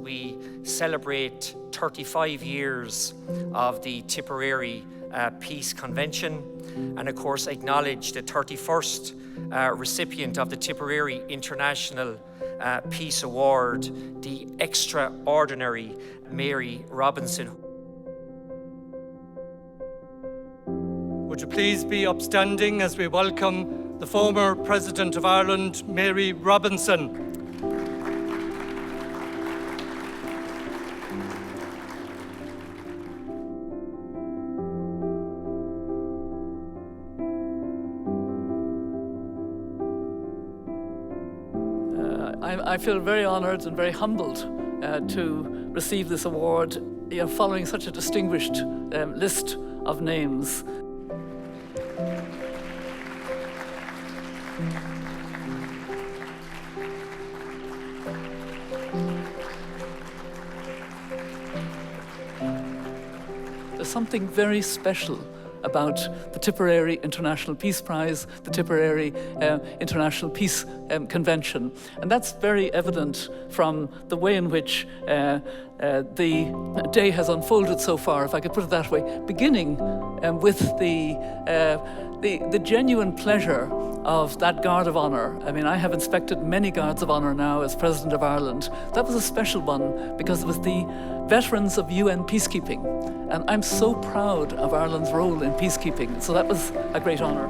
We celebrate 35 years of the Tipperary Peace Convention, and of course acknowledge the 31st recipient of the Tipperary International Peace Award, the extraordinary Mary Robinson. Would you please be upstanding as we welcome the former President of Ireland, Mary Robinson. I feel very honoured and very humbled to receive this award, following such a distinguished list of names. There's something very special about the Tipperary International Peace Prize, the Tipperary International Peace Convention. And that's very evident from the way in which the day has unfolded so far, if I could put it that way, beginning with the genuine pleasure of that Guard of Honour. I mean, I have inspected many Guards of Honour now as President of Ireland. That was a special one because it was the veterans of UN peacekeeping. And I'm so proud of Ireland's role in peacekeeping. So that was a great honour.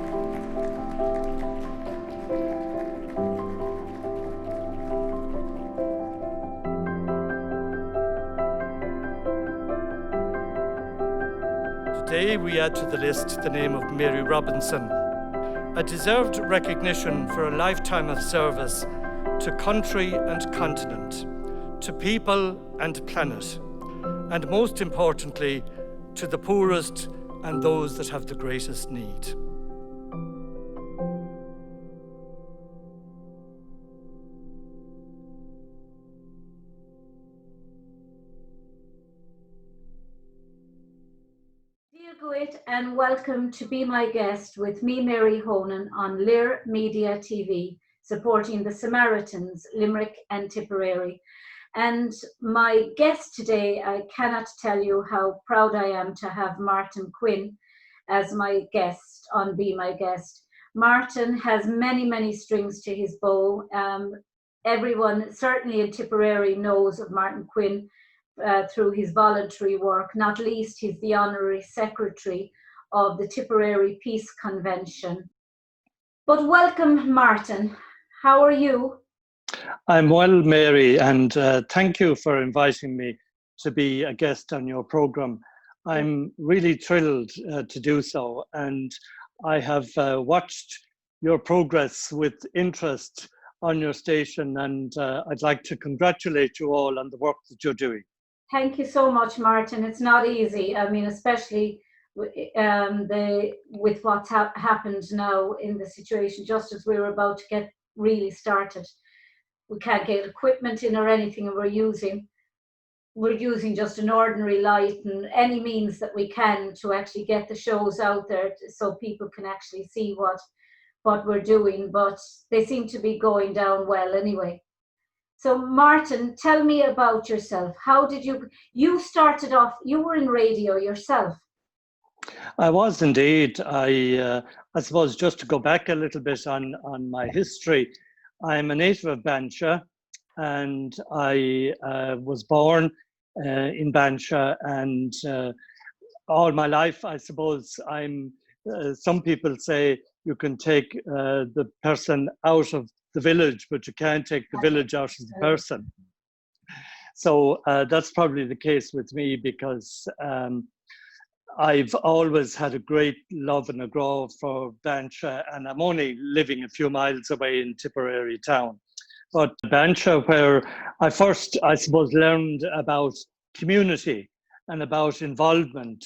Today we add to the list the name of Mary Robinson, a deserved recognition for a lifetime of service to country and continent, to people and planet, and most importantly, to the poorest and those that have the greatest need. Dear Gwit, and welcome to Be My Guest with me, Mary Honan, on Lir Media TV, supporting the Samaritans, Limerick and Tipperary. And my guest today, I cannot tell you how proud I am to have Martin Quinn as my guest on Be My Guest. Martin has many, many strings to his bow. Everyone, certainly in Tipperary, knows of Martin Quinn through his voluntary work. Not least, he's the Honorary Secretary of the Tipperary Peace Convention. But welcome, Martin. How are you? I'm well, Mary, and thank you for inviting me to be a guest on your program. I'm really thrilled to do so, and I have watched your progress with interest on your station, and I'd like to congratulate you all on the work that you're doing. Thank you so much, Martin. It's not easy. I mean, especially with what's happened now in the situation, just as we were about to get really started. We can't get equipment in or anything, and we're using just an ordinary light and any means that we can to actually get the shows out there so people can actually see what we're doing, but they seem to be going down well anyway. So Martin, tell me about yourself. How did you started off, you were in radio yourself? I was indeed. I suppose just to go back a little bit on my history, I'm a native of Bancha, and I was born in Bancha, and all my life, I suppose, some people say you can take the person out of the village, but you can't take the village out of the person. So that's probably the case with me, because I've always had a great love and a grow for Bancha, and I'm only living a few miles away in Tipperary town. But Bancha, where I first, I suppose, learned about community and about involvement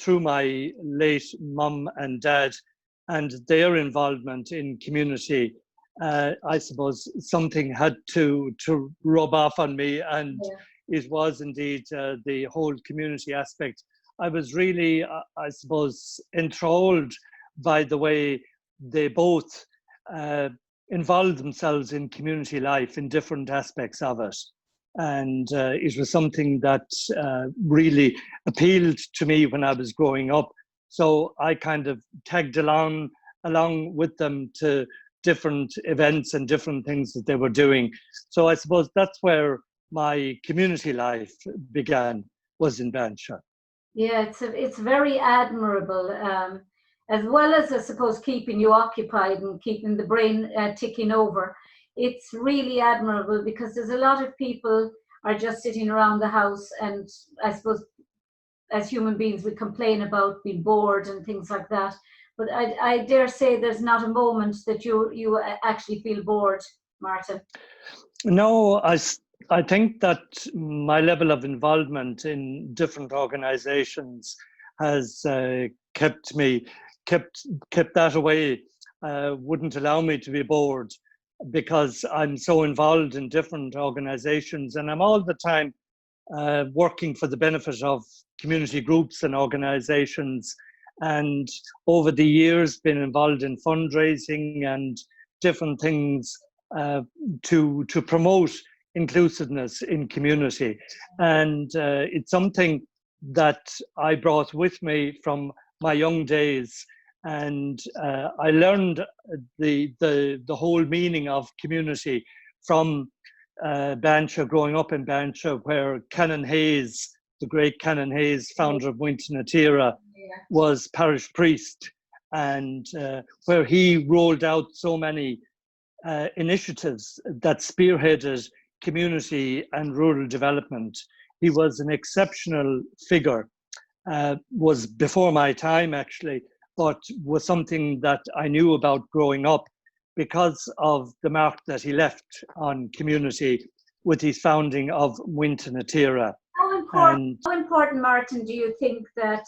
through my late mum and dad and their involvement in community. I suppose something had to rub off on me, and it was indeed the whole community aspect. I was really, I suppose, enthralled by the way they both involved themselves in community life in different aspects of it. And it was something that really appealed to me when I was growing up. So I kind of tagged along with them to different events and different things that they were doing. So I suppose that's where my community life began, was in Bancha. Yeah, it's very admirable, as well as, I suppose, keeping you occupied and keeping the brain ticking over. It's really admirable, because there's a lot of people are just sitting around the house, and I suppose as human beings we complain about being bored and things like that. But I dare say there's not a moment that you actually feel bored, Martin. No, I think that my level of involvement in different organizations has kept that away, wouldn't allow me to be bored, because I'm so involved in different organizations, and I'm all the time working for the benefit of community groups and organizations, and over the years been involved in fundraising and different things to promote inclusiveness in community. And it's something that I brought with me from my young days, and I learned the whole meaning of community from Bancha, growing up in Bancha, where Canon Hayes, the great Canon Hayes, founder of Muintir, was parish priest, and where he rolled out so many initiatives that spearheaded community and rural development. He was an exceptional figure, was before my time actually, but was something that I knew about growing up because of the mark that he left on community with his founding of Muintir. How important, Martin, do you think that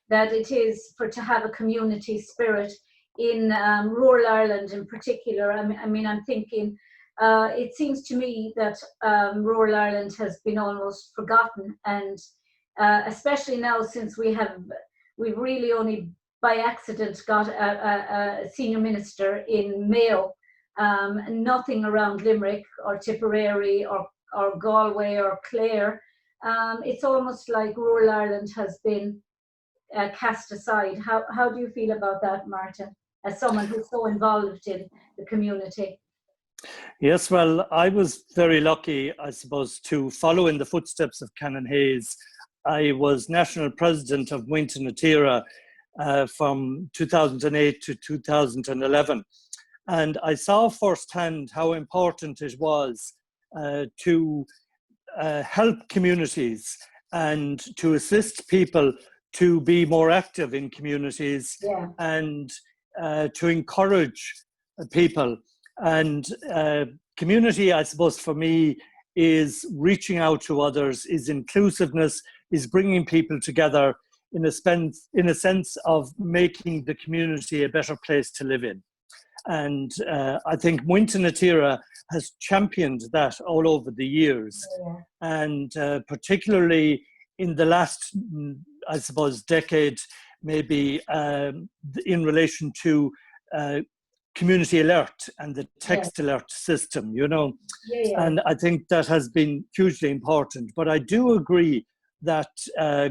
that it is to have a community spirit in rural Ireland in particular? I mean, I'm thinking, it seems to me that rural Ireland has been almost forgotten, and especially now, since we've really only by accident got a senior minister in Mayo, nothing around Limerick or Tipperary or Galway or Clare. It's almost like rural Ireland has been cast aside. How do you feel about that, Martin, as someone who's so involved in the community? Yes, well, I was very lucky, I suppose, to follow in the footsteps of Canon Hayes. I was national president of Muintir from 2008 to 2011. And I saw firsthand how important it was to help communities and to assist people to be more active in communities, and to encourage people. And community, I suppose, for me, is reaching out to others, is inclusiveness, is bringing people together in a sense of making the community a better place to live in. And I think Muintir has championed that all over the years. And particularly in the last, I suppose, decade, maybe in relation to community alert and the text alert system, you know. And I think that has been hugely important. But I do agree that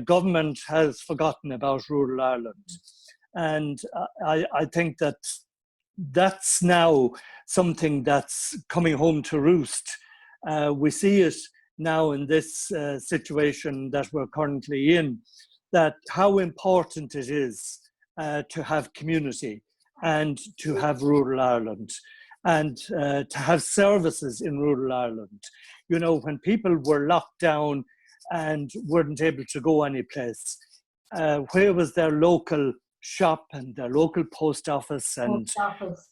government has forgotten about rural Ireland. And I think that that's now something that's coming home to roost. We see it now in this situation that we're currently in, that how important it is to have community and to have rural Ireland and to have services in rural Ireland. You know, when people were locked down and weren't able to go any place, where was their local shop and their local post office? And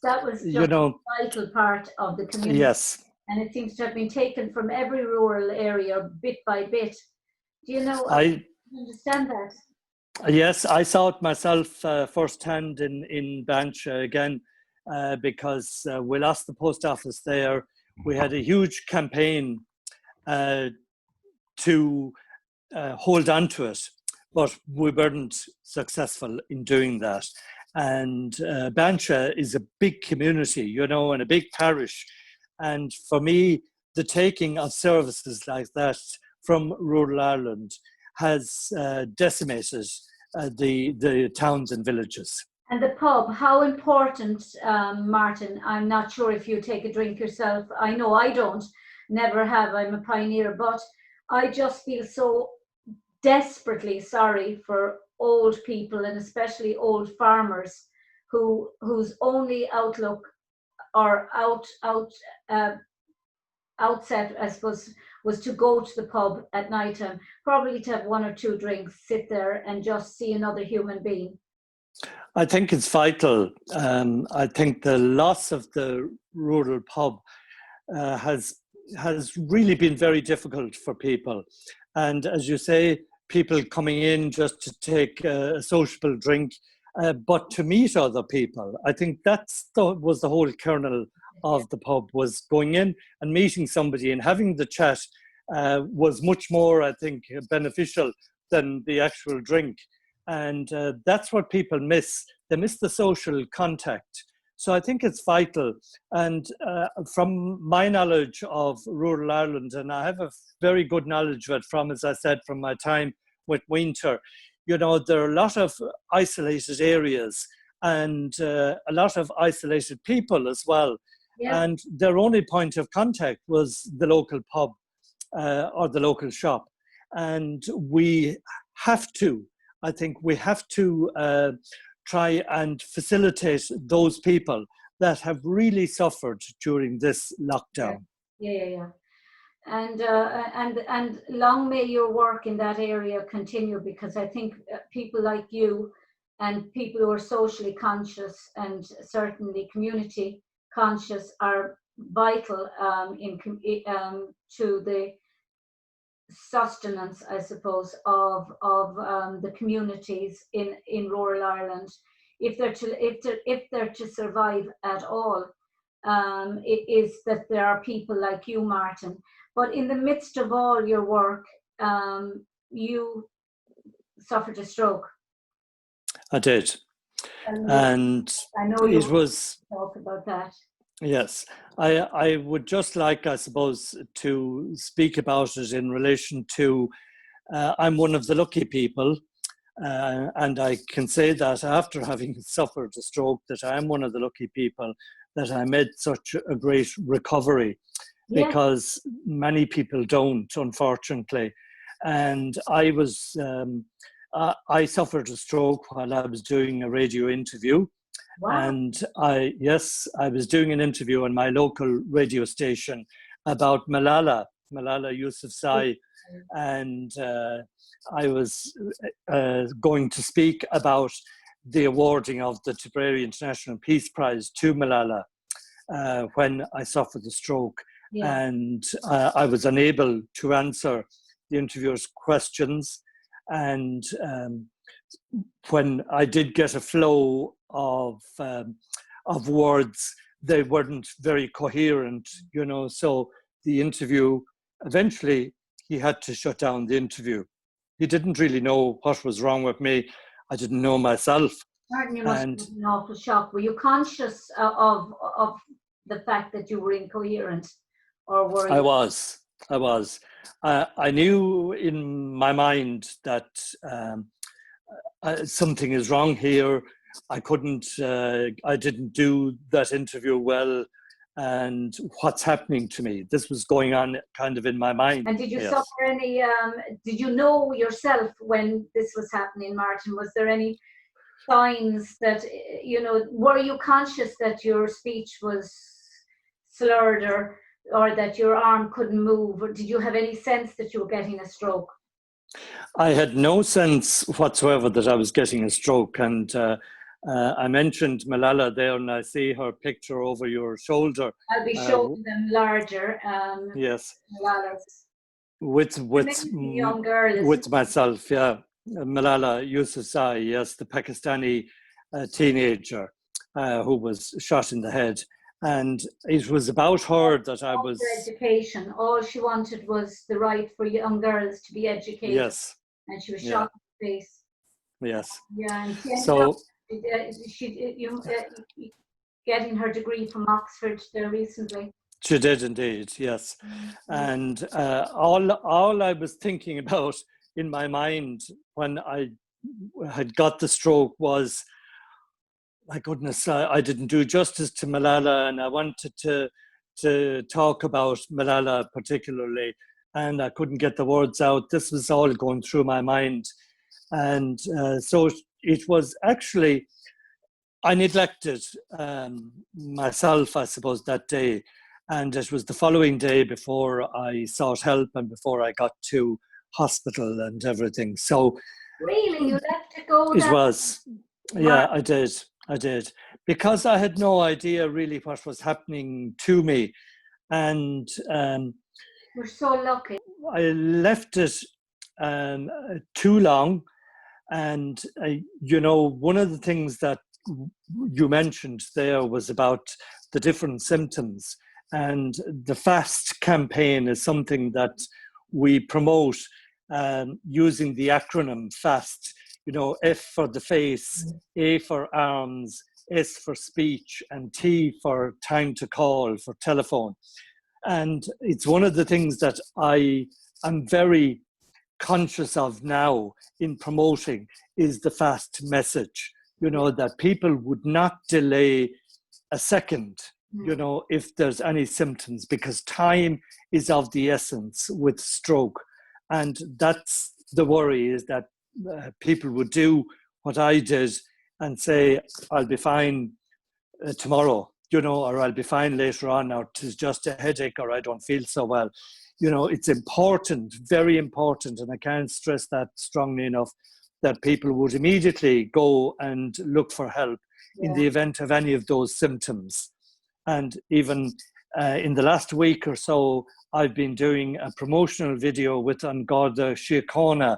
that was just a vital part of the community. Yes. And it seems to have been taken from every rural area bit by bit. Do you know, I understand that? Yes, I saw it myself firsthand in Bancha again, because we lost the post office there. We had a huge campaign to hold on to it, but we weren't successful in doing that. And Bancha is a big community, you know, and a big parish. And for me, the taking of services like that from rural Ireland has decimated the towns and villages. And the pub, how important, Martin? I'm not sure if you take a drink yourself. I know I don't, never have. I'm a pioneer, but I just feel so desperately sorry for old people, and especially old farmers whose only outlook or outset, I suppose, was to go to the pub at night time, probably to have one or two drinks, sit there and just see another human being. I think it's vital. I think the loss of the rural pub has really been very difficult for people. And as you say, people coming in just to take a sociable drink, but to meet other people. I think was the whole kernel of the pub, was going in and meeting somebody and having the chat was much more, I think, beneficial than the actual drink. And that's what people miss. They miss the social contact. So I think it's vital. And from my knowledge of rural Ireland, and I have a very good knowledge of it from, as I said, from my time with Muintir, you know, there are a lot of isolated areas and a lot of isolated people as well. Yeah. And their only point of contact was the local pub or the local shop. And I think we have to try and facilitate those people that have really suffered during this lockdown. Yeah. And long may your work in that area continue, because I think people like you and people who are socially conscious and certainly community conscious are vital to the sustenance, I suppose, of the communities in rural Ireland. If they're to survive at all, it is that there are people like you, Martin. But in the midst of all your work, you suffered a stroke. I did, and I know you was talk about that. Yes, I would just like, I suppose, to speak about it in relation to, I'm one of the lucky people, and I can say that after having suffered a stroke, that I am one of the lucky people that I made such a great recovery, because many people don't, unfortunately. And I suffered a stroke while I was doing a radio interview. Wow. And I was doing an interview on my local radio station about Malala Yousafzai, and I was going to speak about the awarding of the Tipperary International Peace Prize to Malala when I suffered the stroke, and I was unable to answer the interviewer's questions, and when I did get a flow of words, they weren't very coherent, you know, so the interview, eventually he had to shut down the interview. He didn't really know what was wrong with me. I didn't know myself. Martin, you must have been an awful shock. Were you conscious of the fact that you were incoherent, or were you? I was. I knew in my mind that something is wrong here. I didn't do that interview well, and what's happening to me? This was going on kind of in my mind. And did you suffer any, did you know yourself when this was happening, Martin? Was there any signs that, you know, were you conscious that your speech was slurred or that your arm couldn't move? Or did you have any sense that you were getting a stroke? I had no sense whatsoever that I was getting a stroke, and I mentioned Malala there, and I see her picture over your shoulder. I'll be showing them larger. Yes. Malala's. With young girl. With myself, yeah. Malala Yousafzai, yes, the Pakistani teenager who was shot in the head. And it was about her that I was... Education. All she wanted was the right for young girls to be educated. Yes. And she was shot in the face. Yes. Yeah. And so Getting her degree from Oxford there recently. She did indeed, yes. And all I was thinking about in my mind when I had got the stroke was, my goodness, I didn't do justice to Malala, and I wanted to talk about Malala particularly, and I couldn't get the words out. This was all going through my mind. And so it was actually, I neglected myself, I suppose, that day. And it was the following day before I sought help and before I got to hospital and everything. So really, you left it go? It was, yeah, I did. Because I had no idea really what was happening to me. And we're so lucky. I left it too long. And, one of the things that you mentioned there was about the different symptoms. And the FAST campaign is something that we promote using the acronym FAST. F for the face, A for arms, S for speech, and T for time to call, for telephone. And it's one of the things that I am very conscious of now in promoting is the FAST message, that people would not delay a second, if there's any symptoms, because time is of the essence with stroke. And that's the worry, is that people would do what I did and say, I'll be fine tomorrow, or I'll be fine later on, or it's just a headache, or I don't feel so well. It's important, very important, and I can't stress that strongly enough, that people would immediately go and look for help in the event of any of those symptoms. And even in the last week or so, I've been doing a promotional video with An Garda Síochána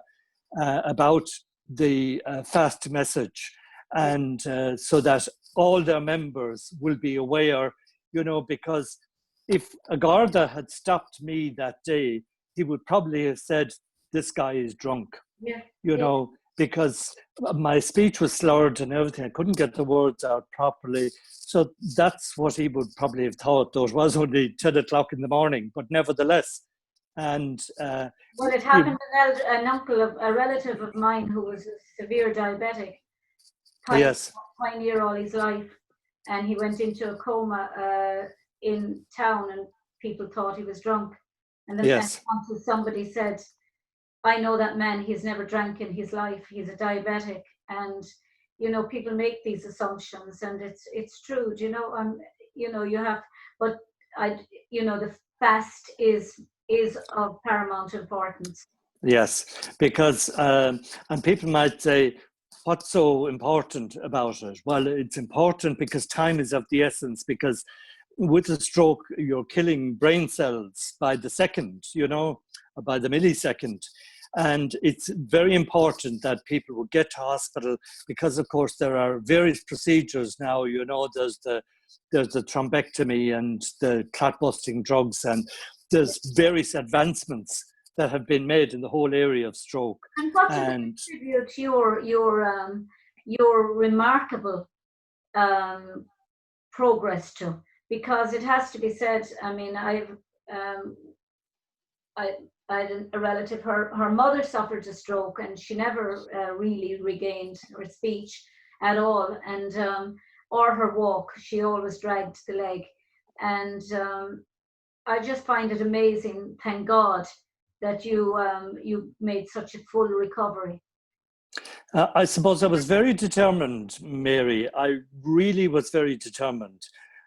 about the FAST message, and so that all their members will be aware, because if a Garda had stopped me that day, he would probably have said, this guy is drunk, because my speech was slurred and everything. I couldn't get the words out properly. So that's what he would probably have thought, though it was only 10 o'clock in the morning, but nevertheless. And well, it happened to a relative of mine who was a severe diabetic. Pioneer all his life, and he went into a coma in town, and people thought he was drunk. And then until somebody said, I know that man, he's never drank in his life, he's a diabetic. And people make these assumptions, and it's true, you have, but the fast is of paramount importance. Yes, because and people might say, what's so important about it? Well, it's important because time is of the essence, because with a stroke, you're killing brain cells by the second, or by the millisecond. And it's very important that people will get to hospital, because, of course, there are various procedures now. There's the thrombectomy and the clot-busting drugs, and there's various advancements that have been made in the whole area of stroke. And what do you contribute your remarkable progress to? Because it has to be said, I mean, I had a relative, her mother suffered a stroke, and she never really regained her speech at all, and or her walk. She always dragged the leg. And I just find it amazing, thank God, that you made such a full recovery. I suppose I was very determined, Mary. I really was very determined.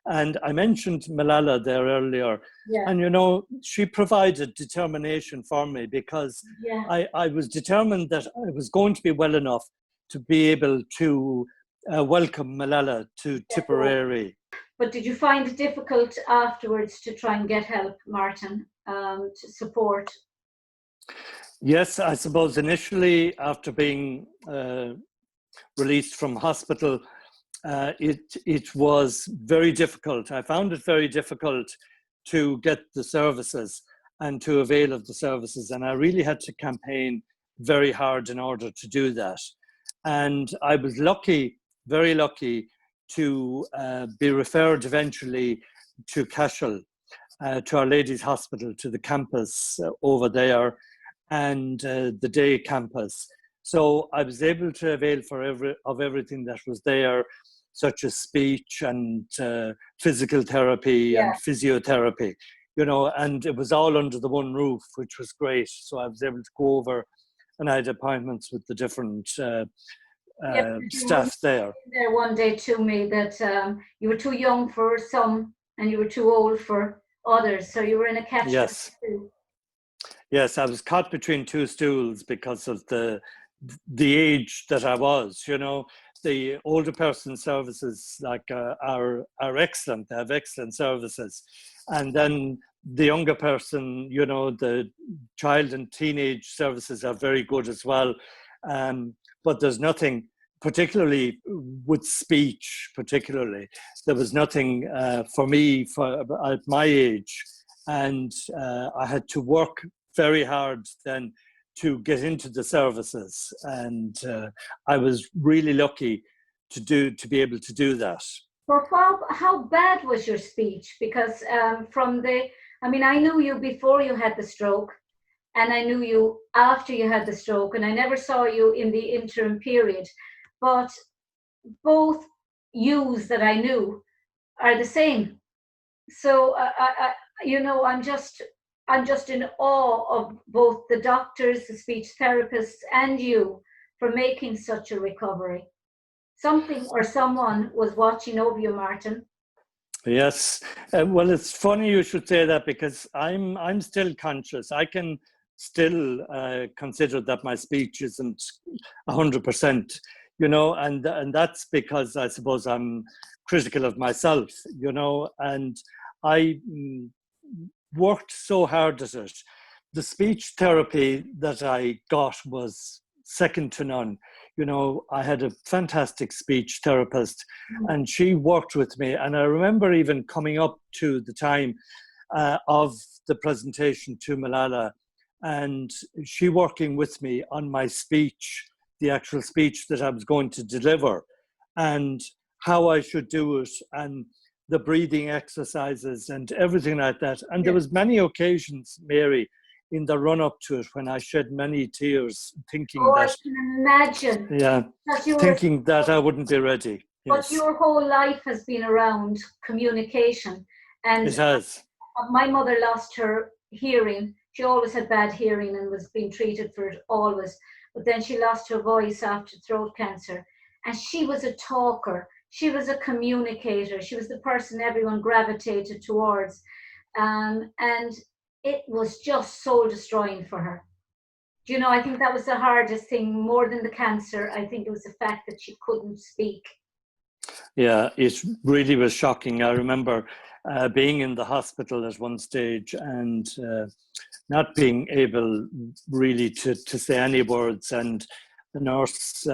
And I mentioned Malala there earlier, and she provided determination for me, because I was determined that I was going to be well enough to be able to welcome Malala to Tipperary. But did you find it difficult afterwards to try and get help, Martin, to support? Yes, I suppose initially, after being released from hospital, it was very difficult. I found it very difficult to get the services and to avail of the services. And I really had to campaign very hard in order to do that. And I was lucky very lucky to be referred eventually to Cashel, to Our Lady's Hospital, to the campus over there, and the day campus. So I was able to avail of everything that was there, such as speech and physical therapy and physiotherapy, you know, and it was all under the one roof, which was great. So I was able to go over, and I had appointments with the different staff there. There one day to me that you were too young for some and you were too old for others, so you were in a catch. Yes, I was caught between two stools because of the age that I was. You know, the older person services like are excellent. They have excellent services, and then the younger person, you know, the child and teenage services are very good as well. But there's nothing, particularly with speech, there was nothing for me at my age, and I had to work very hard then to get into the services, and I was really lucky to be able to do that. Well, how bad was your speech? Because I knew you before you had the stroke, and I knew you after you had the stroke, and I never saw you in the interim period. But both yous that I knew are the same. So I'm just in awe of both the doctors, the speech therapists, and you for making such a recovery. Something or someone was watching over you, Martin. Yes. Well, it's funny you should say that, because I'm still conscious. I can still consider that my speech isn't 100%, you know, and that's because I suppose I'm critical of myself, you know, and I worked so hard at it. The speech therapy that I got was second to none. You know, I had a fantastic speech therapist, and she worked with me. And I remember even coming up to the time of the presentation to Malala, and she working with me on my speech, the actual speech that I was going to deliver, and how I should do it, and the breathing exercises and everything like that. And there was many occasions, Mary, in the run-up to it when I shed many tears, thinking that I can imagine. Yeah, thinking that I wouldn't be ready. But your whole life has been around communication, and it has. My mother lost her hearing. She always had bad hearing and was being treated for it always. But then she lost her voice after throat cancer, and she was a talker. She was a communicator. She was the person everyone gravitated towards. And it was just soul destroying for her. Do you know, I think that was the hardest thing, more than the cancer. I think it was the fact that she couldn't speak. Yeah, it really was shocking. I remember being in the hospital at one stage and not being able really to say any words. And the nurse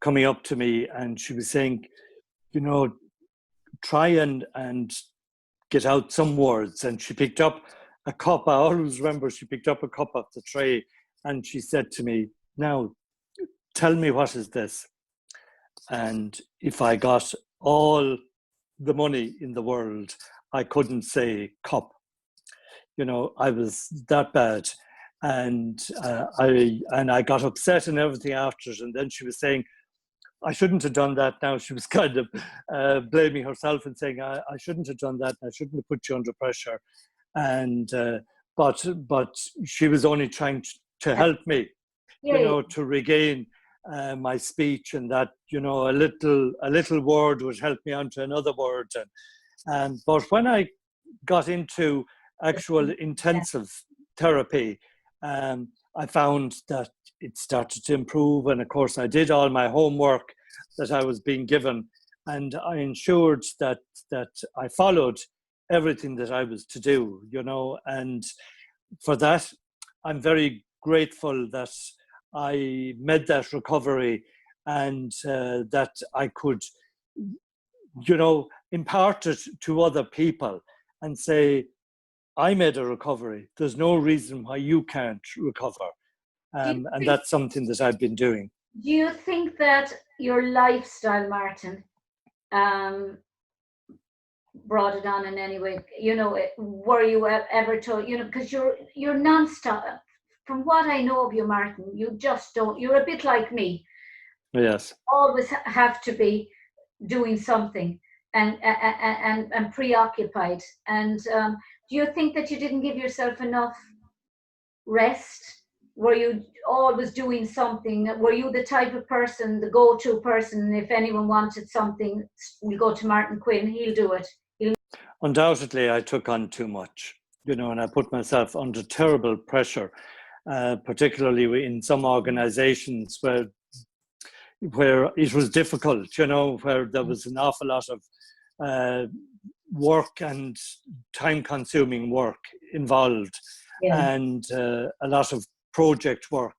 coming up to me, and she was saying, you know, try and get out some words. And she picked up a cup. I always remember she picked up a cup off the tray, and she said to me, now, tell me, what is this? And if I got all the money in the world, I couldn't say cup. You know, I was that bad. And I got upset and everything after it. And then she was saying, I shouldn't have done that now. She was kind of blaming herself and saying, I shouldn't have done that. I shouldn't have put you under pressure. And but she was only trying to help me, you know, to regain my speech, and that, you know, a little word would help me onto another word. And but when I got into actual intensive therapy, I found that it started to improve. And of course, I did all my homework that I was being given, and I ensured that I followed everything that I was to do, you know. And for that, I'm very grateful that I made that recovery, and that I could, you know, impart it to other people and say, I made a recovery. There's no reason why you can't recover. And that's something that I've been doing. Do you think that your lifestyle, Martin, brought it on in any way? Were you ever told? Because you're non-stop. From what I know of you, Martin, you just don't. You're a bit like me. Yes. Always have to be doing something and preoccupied. And do you think that you didn't give yourself enough rest? Were you always doing something? Were you the type of person, the go-to person, if anyone wanted something, we'll go to Martin Quinn, he'll do it? Undoubtedly, I took on too much, and I put myself under terrible pressure, particularly in some organizations where it was difficult, where there was an awful lot of work and time-consuming work involved, and a lot of project work.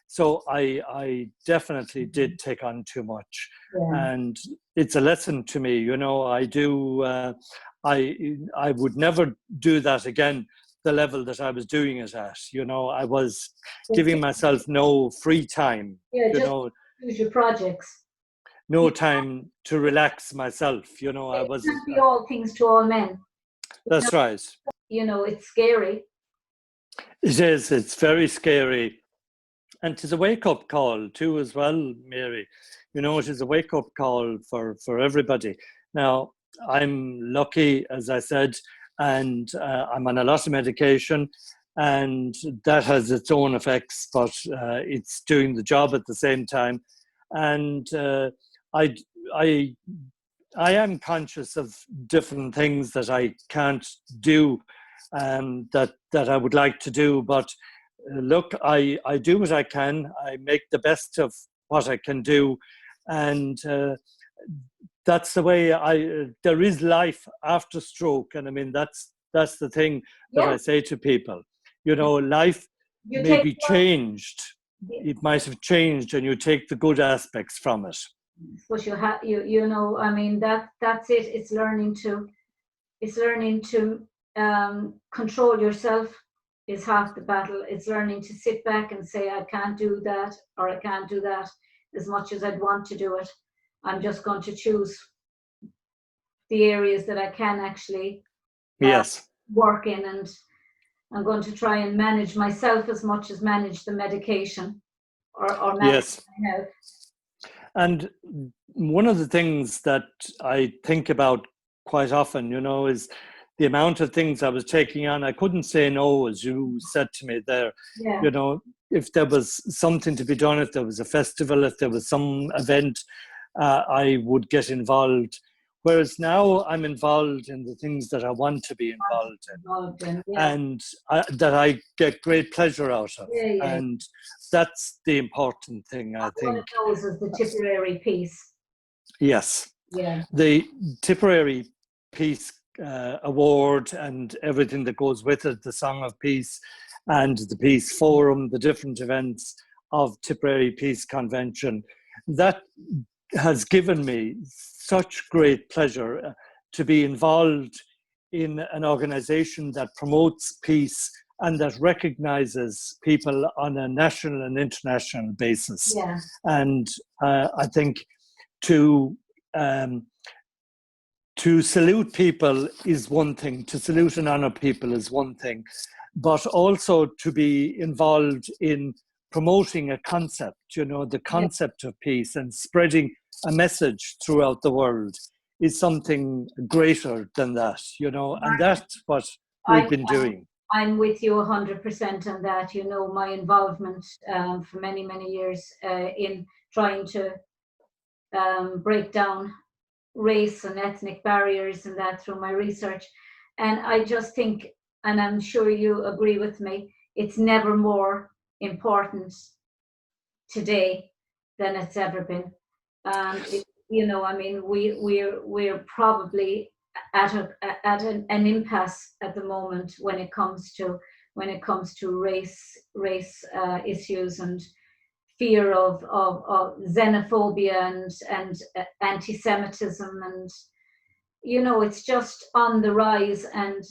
So I definitely did take on too much, and it's a lesson to me. I do. I would never do that again. The level that I was doing it at, I was giving myself no free time. Use your projects. No time to relax myself. I was. It can't be all things to all men. That's right. It's scary. It is. It's very scary. And it is a wake-up call too as well, Mary. It is a wake-up call for everybody. Now, I'm lucky, as I said, and I'm on a lot of medication, and that has its own effects, but it's doing the job at the same time. And I am conscious of different things that I can't do, that I would like to do, but look, I do what I can. I make the best of what I can do, and that's the way there is life after stroke. And I mean, that's the thing that I say to people. Life may be changed. It might have changed, and you take the good aspects from it. But I mean, that's it. It's learning to control yourself is half the battle. It's learning to sit back and say, I can't do that, or I can't do that as much as I'd want to do it. I'm just going to choose the areas that I can actually work in, and I'm going to try and manage myself as much as manage the medication or manage my health. And one of the things that I think about quite often, is the amount of things I was taking on. I couldn't say no, as you said to me there. If there was something to be done, if there was a festival, if there was some event, I would get involved. Whereas now I'm involved in the things that I want to be involved in, and that I get great pleasure out of. And that's the important thing, I think. One of those is the Tipperary piece. Yes. Yeah. The Tipperary Peace Award and everything that goes with it, the Song of Peace and the Peace Forum, the different events of Tipperary Peace Convention, that has given me such great pleasure to be involved in an organization that promotes peace and that recognizes people on a national and international basis. And I think to salute people is one thing, to salute and honor people is one thing, but also to be involved in promoting a concept, the concept of peace, and spreading a message throughout the world is something greater than that, and that's what we've been doing. I'm with you 100% on that. My involvement for many, many years in trying to break down race and ethnic barriers and that through my research. And I just think, and I'm sure you agree with me, it's never more important today than it's ever been. We're probably at an impasse at the moment when it comes to race issues and fear of xenophobia and anti-Semitism, and it's just on the rise, and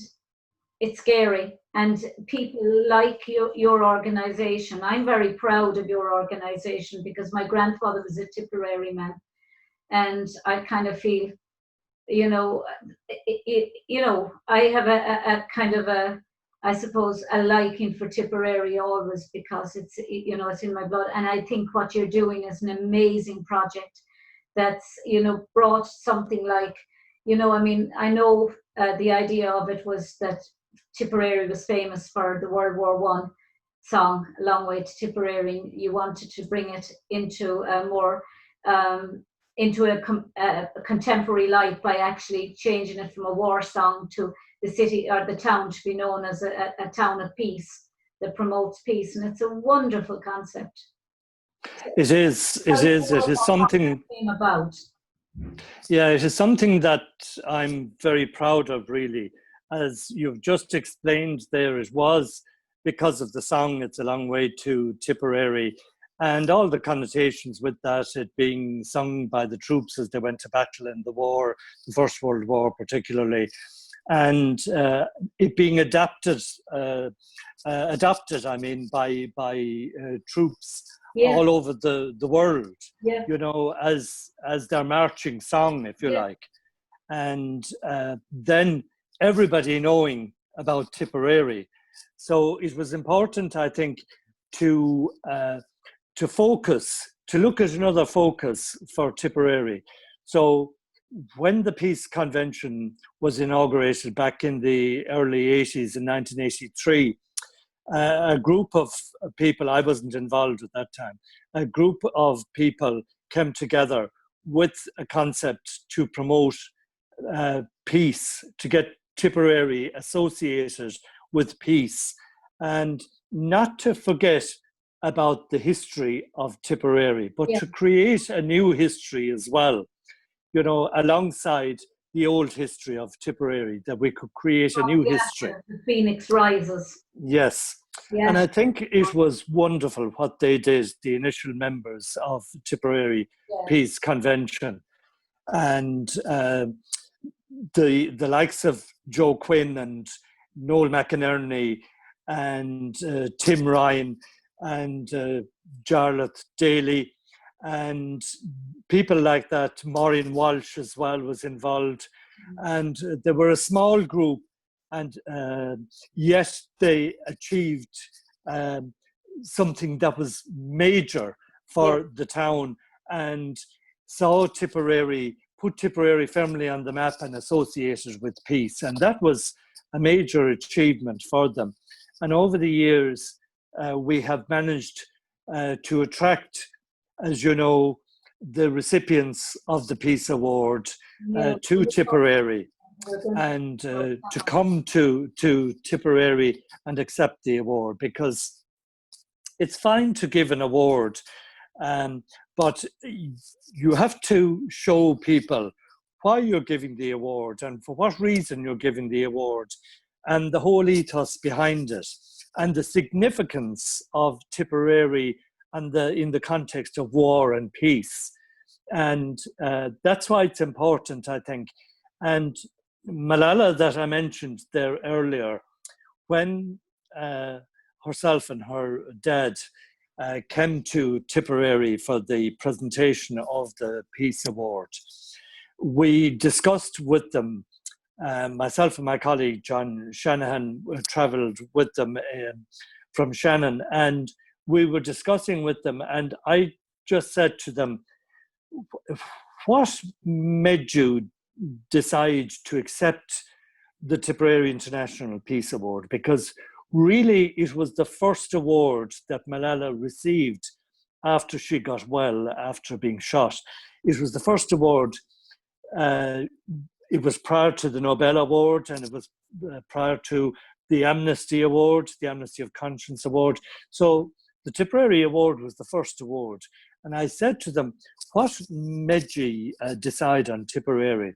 it's scary. And people like your organization, I'm very proud of your organization because my grandfather was a Tipperary man. And I kind of feel, you know, I have a kind of a, I suppose, a liking for Tipperary always because it's, it's in my blood. And I think what you're doing is an amazing project that's, brought something like, I know the idea of it was that Tipperary was famous for the World War One song, A Long Way to Tipperary. You wanted to bring it into a more, into a contemporary light by actually changing it from a war song to the city or the town to be known as a town of peace that promotes peace. And it's a wonderful concept. It is something came about. Yeah, it is something that I'm very proud of, really. As you've just explained there, it was because of the song, It's a Long Way to Tipperary, and all the connotations with that, it being sung by the troops as they went to battle in the war, the First World War particularly, and it being adapted, by troops all over the world, as their marching song, if you like. And then everybody knowing about Tipperary. So it was important, I think, to focus, to look at another focus for Tipperary. So when the Peace Convention was inaugurated back in the early 80s in 1983, a group of people, I wasn't involved at that time, a group of people came together with a concept to promote peace, to get Tipperary associated with peace, and not to forget about the history of Tipperary, but to create a new history as well, alongside the old history of Tipperary, that we could create a new history. The Phoenix rises. Yes. And I think it was wonderful what they did, the initial members of Tipperary Peace Convention. And the likes of Joe Quinn and Noel McInerney and Tim Ryan and Jarlath Daly and people like that, Maureen Walsh as well was involved. And there were a small group, and yet they achieved something that was major for the town and saw Tipperary, put Tipperary firmly on the map and associated with peace. And that was a major achievement for them. And over the years, we have managed to attract, as you know, the recipients of the Peace Award to Tipperary and to come to Tipperary and accept the award, because it's fine to give an award, but you have to show people why you're giving the award and for what reason you're giving the award and the whole ethos behind it and the significance of Tipperary and in the context of war and peace. And that's why it's important, I think. And Malala, that I mentioned there earlier, when herself and her dad came to Tipperary for the presentation of the Peace Award, we discussed with them, myself and my colleague John Shanahan travelled with them from Shannon, and we were discussing with them, and I just said to them, what made you decide to accept the Tipperary International Peace Award? Because really it was the first award that Malala received after she got well, after being shot. It was the first award. It was prior to the Nobel Award, and it was prior to the Amnesty Award, the Amnesty of Conscience Award. So the Tipperary Award was the first award. And I said to them, what made you decide on Tipperary?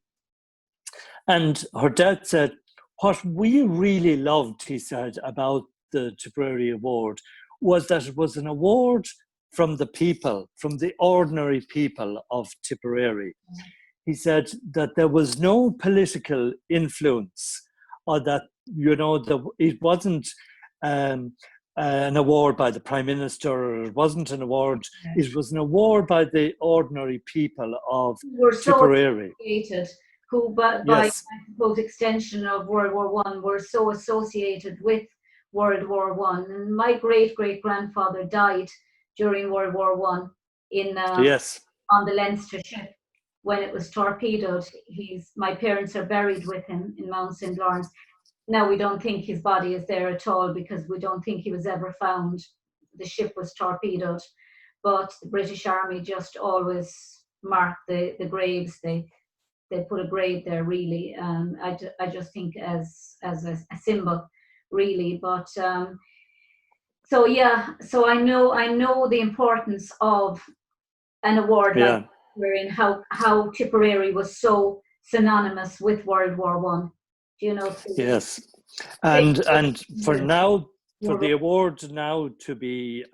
And her dad said, what we really loved, he said, about the Tipperary Award was that it was an award from the people, from the ordinary people of Tipperary. He said that there was no political influence, or that it wasn't an award by the Prime Minister, or it wasn't an award, it was an award by the ordinary people of Tipperary. Who, by I suppose, extension of World War One, were so associated with World War One. And my great-great-grandfather died during World War One on the Leinster ship when it was torpedoed. My parents are buried with him in Mount St. Lawrence. Now, we don't think his body is there at all because we don't think he was ever found. The ship was torpedoed, but the British Army just always marked the graves. They put a grave there, really. I just think as a symbol, really. But so I know the importance of an award like wherein how Tipperary was so synonymous with World War One. Do you know? Yes, and for now, for the award now to be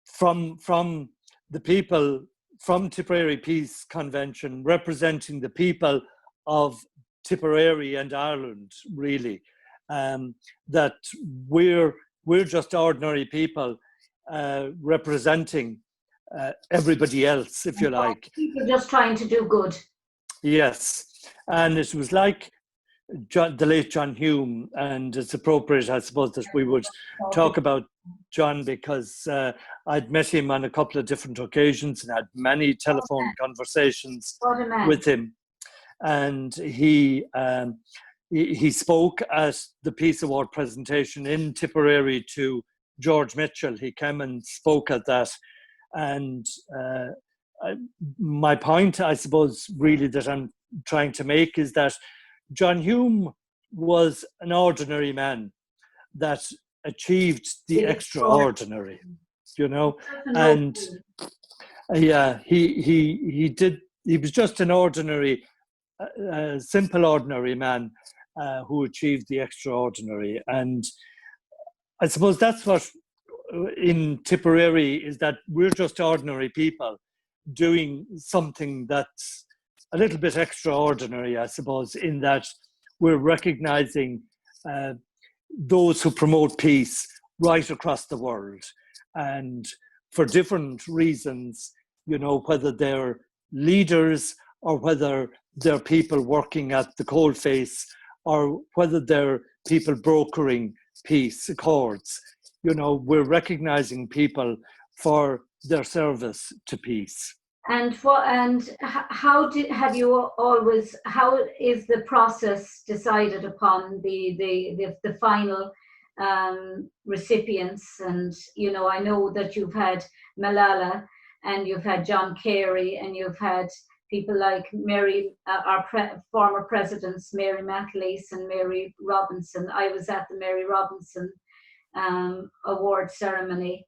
from the people from Tipperary Peace Convention, representing the people of Tipperary and Ireland, really, that we're just ordinary people representing everybody else, if you like. People just trying to do good. Yes, and it was like the late John Hume, and it's appropriate, I suppose, that we would talk about John because I'd met him on a couple of different occasions and had many telephone conversations with him. And he spoke at the Peace Award presentation in Tipperary to George Mitchell. He came and spoke at that. And my point, I suppose, really that I'm trying to make is that John Hume was an ordinary man that achieved the extraordinary, and he was just an ordinary, simple ordinary man who achieved the extraordinary. And I suppose that's what in Tipperary is, that we're just ordinary people doing something that's a little bit extraordinary, I suppose, in that we're recognizing those who promote peace right across the world, and for different reasons, whether they're leaders or whether they're people working at the coalface or whether they're people brokering peace accords. We're recognizing people for their service to peace. And how is the process decided upon the final recipients? And I know that you've had Malala and you've had John Kerry and you've had people like Mary, our former presidents, Mary McAleese and Mary Robinson. I was at the Mary Robinson award ceremony,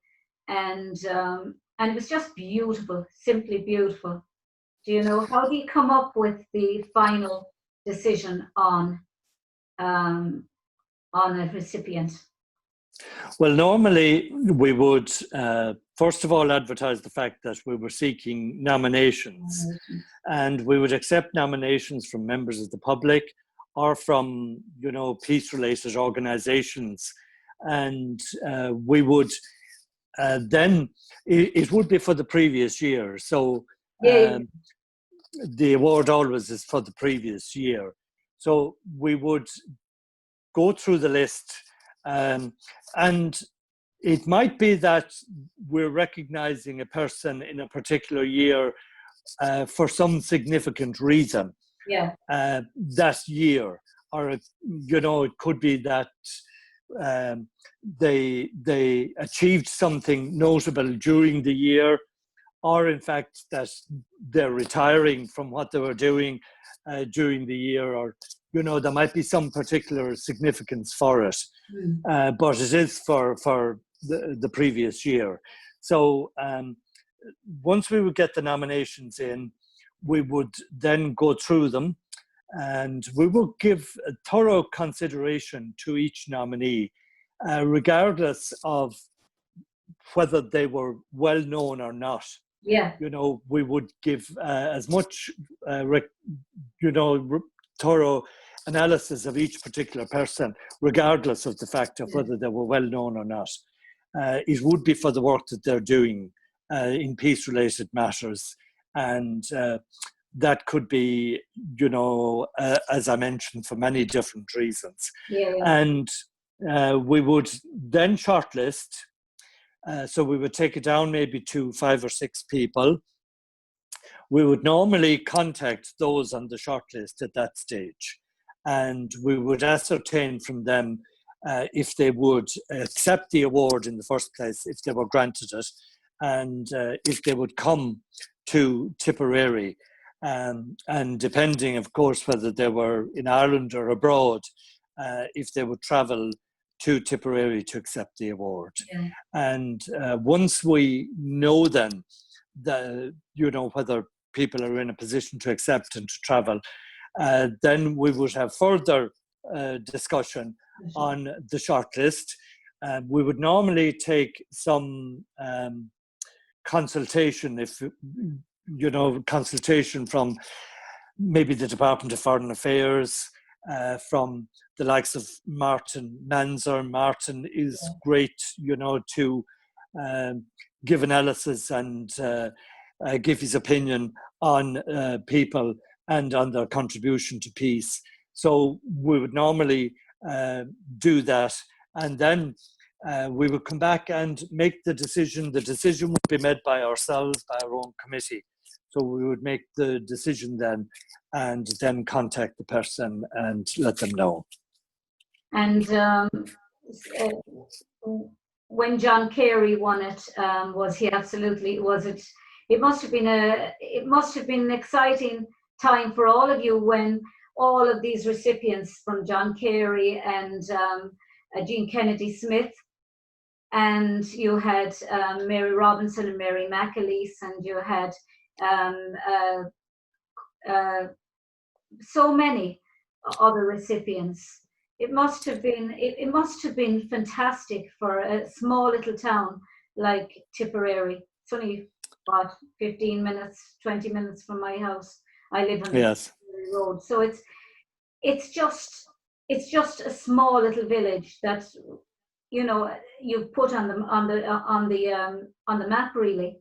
and it was just beautiful, simply beautiful. How do you come up with the final decision on a recipient? Well, normally we would first of all advertise the fact that we were seeking nominations, and we would accept nominations from members of the public or from peace-related organizations, and we would then it would be for the previous year. So the award always is for the previous year. So we would go through the list, and it might be that we're recognizing a person in a particular year for some significant reason that year, or it could be that they achieved something notable during the year, or in fact that they're retiring from what they were doing during the year, or there might be some particular significance for it, but it is for the previous year. So once we would get the nominations in, we would then go through them, and we will give a thorough consideration to each nominee, regardless of whether they were well known or not. We would give as much, thorough analysis of each particular person, regardless of the fact of whether they were well known or not. It would be for the work that they're doing in peace-related matters. And that could be, as I mentioned, for many different reasons. And we would then shortlist. So we would take it down maybe to 5 or 6 people. We would normally contact those on the shortlist at that stage, and we would ascertain from them if they would accept the award in the first place, if they were granted it, and if they would come to Tipperary. And depending, of course, whether they were in Ireland or abroad, if they would travel to Tipperary to accept the award. And once we know then, whether people are in a position to accept and to travel, then we would have further discussion on the shortlist. We would normally take some consultation, consultation from maybe the Department of Foreign Affairs, from the likes of Martin Manzer. Martin is great, to give analysis and give his opinion on people and on their contribution to peace. So we would normally do that, and then we would come back and make the decision. The decision would be made by ourselves, by our own committee. So we would make the decision then, and then contact the person and let them know. And when John Carey won it, it must have been an exciting time for all of you when all of these recipients, from John Carey and Jean Kennedy Smith, and you had Mary Robinson and Mary McAleese, and you had so many other recipients. It must have been fantastic for a small little town like Tipperary. It's only about 15 minutes, 20 minutes from my house. I live on the road, so it's just a small little village that you put on the map, really.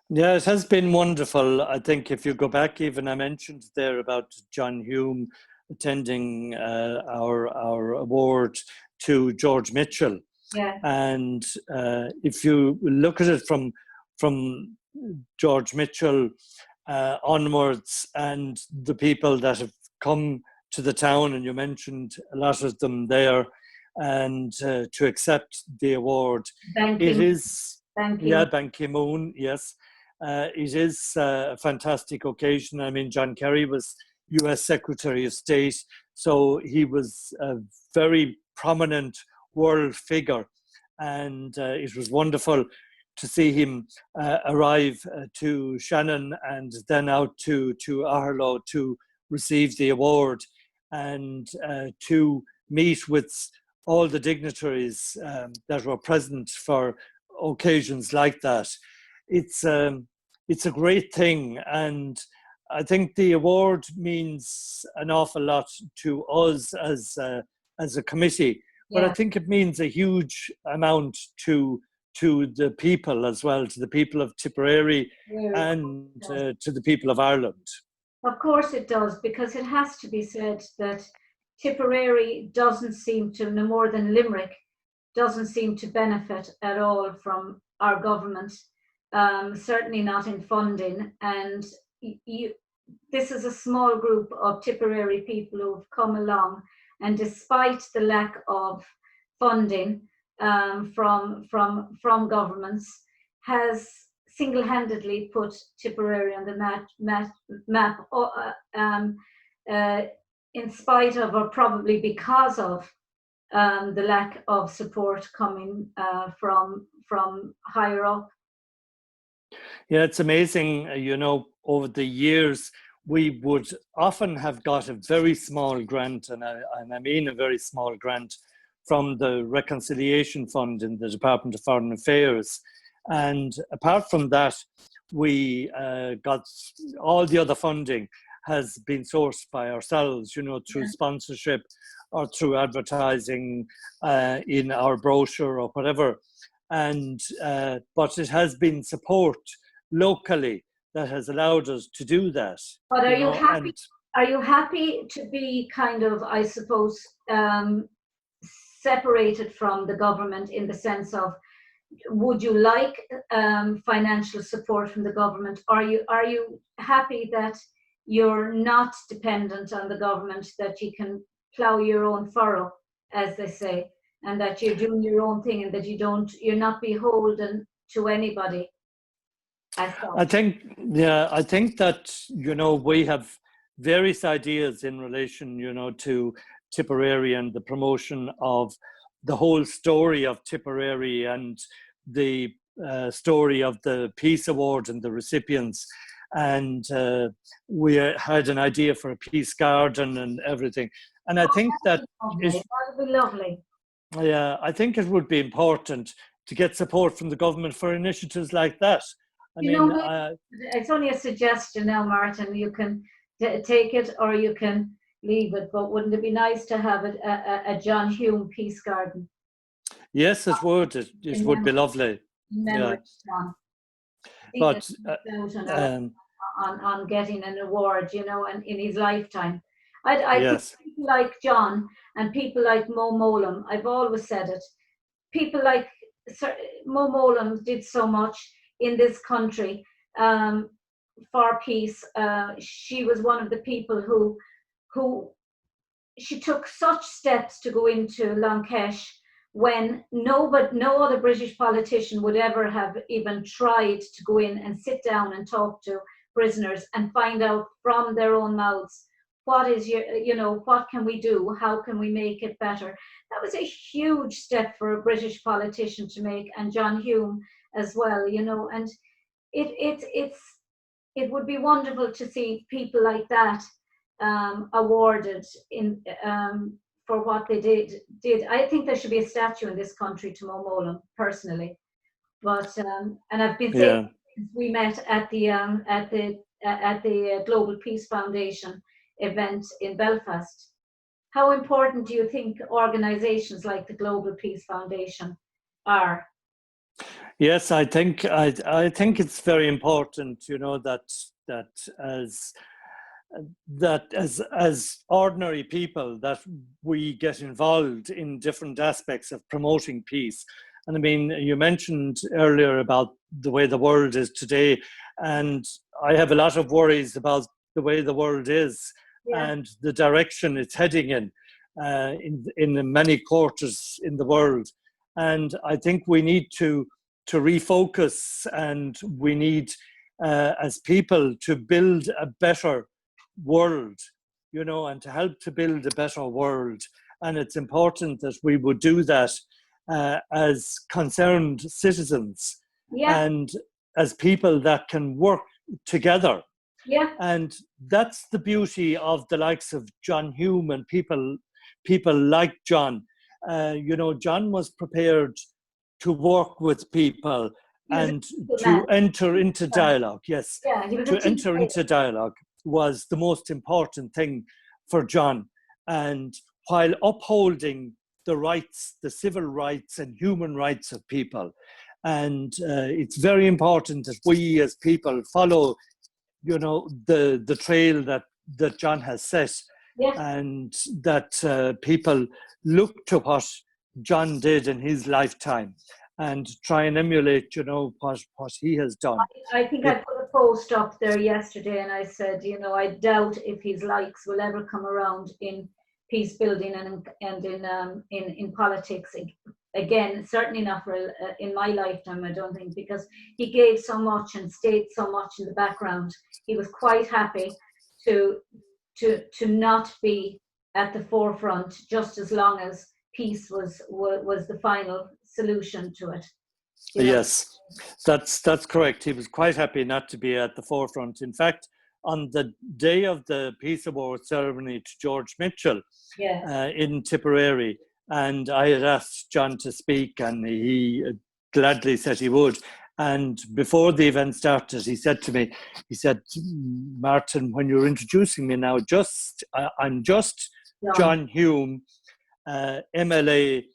Yeah, it has been wonderful. I think if you go back, even I mentioned there about John Hume attending our award to George Mitchell. Yeah. And if you look at it from George Mitchell onwards, and the people that have come to the town, and you mentioned a lot of them there, and to accept the award, Ban Ki-moon, yes. It is a fantastic occasion. I mean, John Kerry was US Secretary of State, so he was a very prominent world figure, and it was wonderful to see him arrive to Shannon and then out to Aherlow to receive the award, and to meet with all the dignitaries that were present for occasions like that. It's a great thing, and I think the award means an awful lot to us as a committee, but I think it means a huge amount to the people as well, to the people of Tipperary and to the people of Ireland. Of course it does, because it has to be said that Tipperary doesn't seem to, no more than Limerick, doesn't seem to benefit at all from our government. Certainly not in funding, and this is a small group of Tipperary people who have come along, and despite the lack of funding from governments, has single-handedly put Tipperary on the map, in spite of, or probably because of, the lack of support coming from higher up. Yeah, it's amazing, over the years, we would often have got a very small grant, and I mean a very small grant, from the Reconciliation Fund in the Department of Foreign Affairs. And apart from that, we got all the other funding has been sourced by ourselves, through sponsorship or through advertising in our brochure or whatever. And but it has been support locally that has allowed us to do that. But are you happy? Are you happy to be kind of, I suppose, separated from the government, in the sense of, would you like financial support from the government? Are you happy that you're not dependent on the government, that you can plow your own furrow, as they say, and that you're doing your own thing, and that you're not beholden to anybody? I think that, we have various ideas in relation, to Tipperary and the promotion of the whole story of Tipperary and the story of the Peace Award and the recipients. And we had an idea for a peace garden and everything. And I think that would be lovely. Yeah, I think it would be important to get support from the government for initiatives like that. It's only a suggestion now, Martin. You can take it or you can leave it, but wouldn't it be nice to have a John Hume Peace Garden? Yes, it would. It would be lovely. Yeah. But on getting an award, and in his lifetime. I think people like John and people like Mo Mowlam, I've always said it, people like Mo Mowlam did so much in this country for peace. She was one of the people who she took such steps to go into Lankesh when no other British politician would ever have even tried to go in and sit down and talk to prisoners and find out from their own mouths, what is what can we do? How can we make it better? That was a huge step for a British politician to make, and John Hume as well, and it would be wonderful to see people like that awarded in for what they did. I think there should be a statue in this country to Mo Mowlam, personally. But and I've been saying since we met at the Global Peace Foundation event in Belfast. How important do you think organisations like the Global Peace Foundation are? Yes, I think it's very important, that as ordinary people, that we get involved in different aspects of promoting peace. And I mean, you mentioned earlier about the way the world is today, and I have a lot of worries about the way the world is and the direction it's heading in many quarters in the world. And I think we need to refocus, and we need, as people, to build a better world, and to help to build a better world. And it's important that we would do that as concerned citizens and as people that can work together. And that's the beauty of the likes of John Hume and people like John. John was prepared to work with people and to enter into dialogue. Yes, to enter into dialogue was the most important thing for John. And while upholding the rights, the civil rights and human rights of people. And it's very important that we as people follow, the trail that John has set, and that people look to what John did in his lifetime and try and emulate, what he has done. I think I put a post up there yesterday, and I said, I doubt if his likes will ever come around in peace building and in politics again. Certainly not for in my lifetime, I don't think, because he gave so much and stayed so much in the background. He was quite happy to not be at the forefront, just as long as peace was the final solution to it. Yes, that's correct. He was quite happy not to be at the forefront. In fact, on the day of the Peace Award ceremony to George Mitchell in Tipperary, and I had asked John to speak, and he gladly said he would. And before the event started, he said to me, he said, Martin, when you're introducing me now, I'm just John Hume, MLA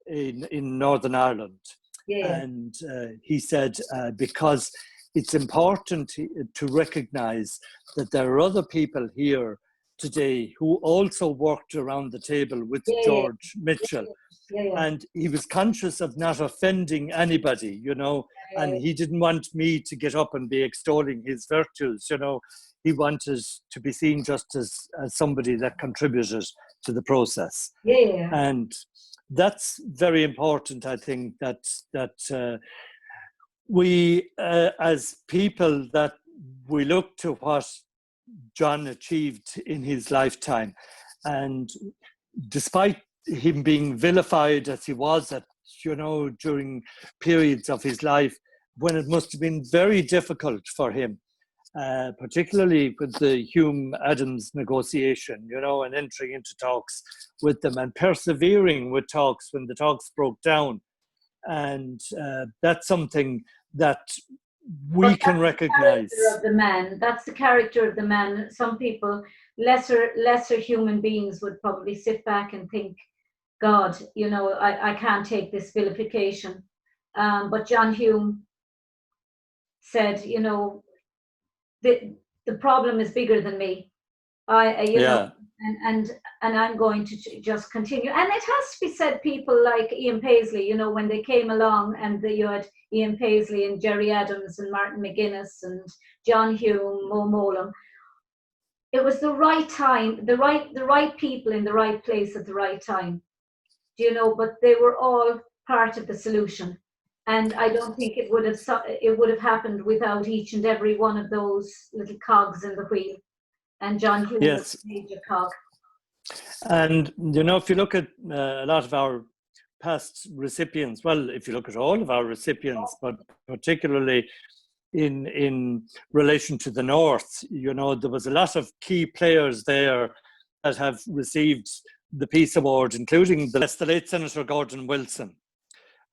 in Northern Ireland. Yeah. And he said, because it's important to recognize that there are other people here today who also worked around the table with George Mitchell. And he was conscious of not offending anybody, you know, and he didn't want me to get up and be extolling his virtues, you know. He wanted to be seen just as somebody that contributed to the process. And that's very important, I think, that we, as people, that we look to what John achieved in his lifetime. And despite him being vilified as he was at, you know, during periods of his life when it must have been very difficult for him, particularly with the Hume-Adams negotiation, you know, and entering into talks with them and persevering with talks when the talks broke down. And that's something that we can recognize. Of the man. That's the character of the man. Some people, lesser human beings, would probably sit back and think, God, you know, I can't take this vilification. But John Hume said, you know, the problem is bigger than me. You know, and I'm going to just continue. And it has to be said, people like Ian Paisley, you know, when they came along, and you had Ian Paisley and Gerry Adams and Martin McGuinness and John Hume, Mo Mowlam. It was the right time, the right people in the right place at the right time. Do you know? But they were all part of the solution, and I don't think it would have happened without each and every one of those little cogs in the wheel. And John Hume was a major cog. And, you know, if you look at a lot of our past recipients, well, if you look at all of our recipients, but particularly in relation to the North, you know, there was a lot of key players there that have received the Peace Award, including the late Senator Gordon Wilson.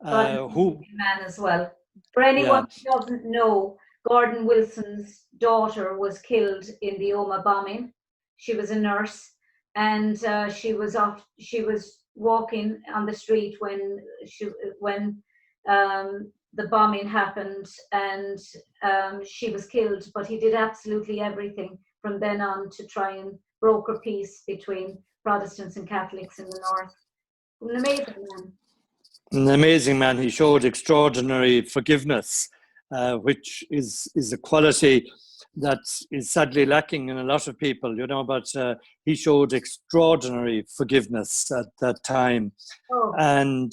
Who man as well. For anyone who doesn't know, Gordon Wilson's daughter was killed in the Omagh bombing. She was a nurse, and she was walking on the street when the bombing happened, and she was killed. But he did absolutely everything from then on to try and broker peace between Protestants and Catholics in the North. An amazing man. An amazing man. He showed extraordinary forgiveness, which is a quality that is sadly lacking in a lot of people, you know, but he showed extraordinary forgiveness at that time. And,